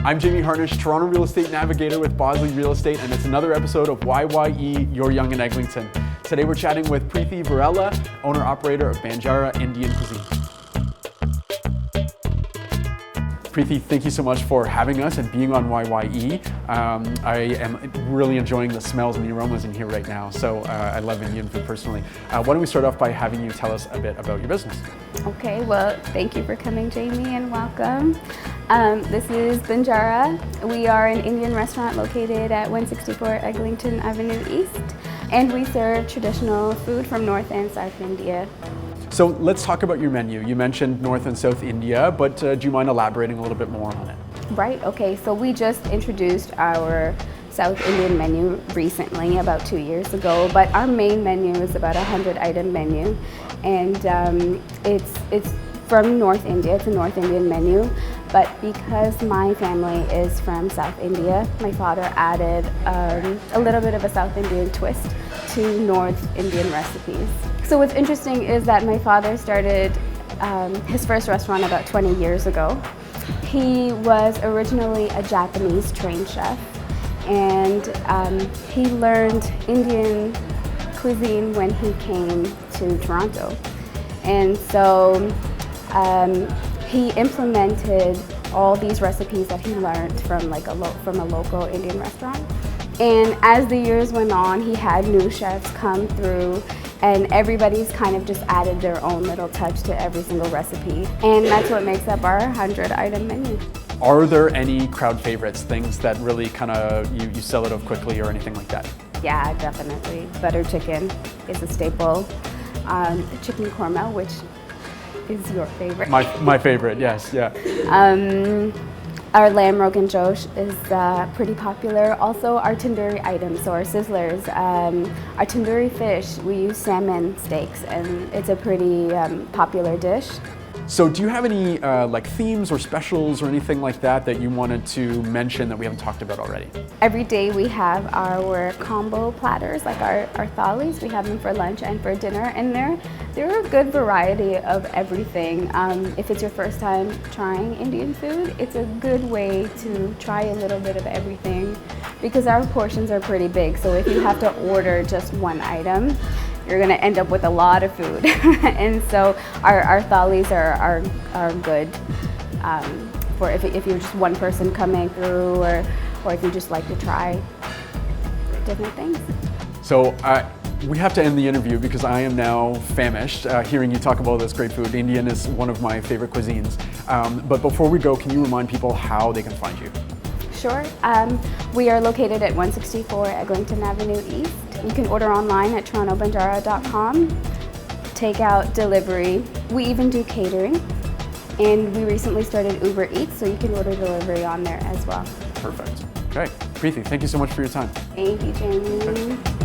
I'm Jamie Harnish, Toronto Real Estate Navigator with Bosley Real Estate, and it's another episode of YYE, Your Yonge and Eglinton. Today we're chatting with Preethi Veerella, owner-operator of Banjara Indian Cuisine. Preethi, thank you so much for having us and being on YYE. I am really enjoying the smells and the aromas in here right now, so I love Indian food personally. Why don't we start off by having you tell us a bit about your business? Okay, well, thank you for coming, Jamie, and welcome. This is Banjara. We are an Indian restaurant located at 164 Eglinton Avenue East, and we serve traditional food from North and South India. So let's talk about your menu. You mentioned North and South India, but do you mind elaborating a little bit more on it? Right, okay, so we just introduced our South Indian menu recently, about 2 years ago, but our main menu is about a 100-item menu, and it's from North India. It's a North Indian menu, but because my family is from South India, my father added a little bit of a South Indian twist to North Indian recipes. So what's interesting is that my father started his first restaurant about 20 years ago. He was originally a Japanese trained chef, and he learned Indian cuisine when he came to Toronto. And so he implemented all these recipes that he learned from from a local Indian restaurant. And as the years went on, he had new chefs come through, and everybody's kind of just added their own little touch to every single recipe. And that's what makes up our 100-item menu. Are there any crowd favorites, things that really kind of you sell it off quickly or anything like that? Yeah, definitely. Butter chicken is a staple. Chicken korma, which is your favorite. My favorite, yes, yeah. Our lamb rogan josh is pretty popular. Also our tandoori items, so our sizzlers. Our tandoori fish, we use salmon steaks, and it's a pretty popular dish. So do you have any like themes or specials or anything like that you wanted to mention that we haven't talked about already? Every day we have our combo platters, like our thalis. We have them for lunch and for dinner, and they're a good variety of everything. If it's your first time trying Indian food, it's a good way to try a little bit of everything, because our portions are pretty big. So if you have to order just one item, you're going to end up with a lot of food. And so our thalis are good for if you're just one person coming through, or if you just like to try different things. So we have to end the interview because I am now famished hearing you talk about all this great food. Indian is one of my favorite cuisines. But before we go, can you remind people how they can find you? Sure. We are located at 164 Eglinton Avenue East. You can order online at torontobanjara.com, takeout, delivery. We even do catering, and we recently started Uber Eats, so you can order delivery on there as well. Perfect. Okay. Preethi, thank you so much for your time. Thank you, Jamie. Okay.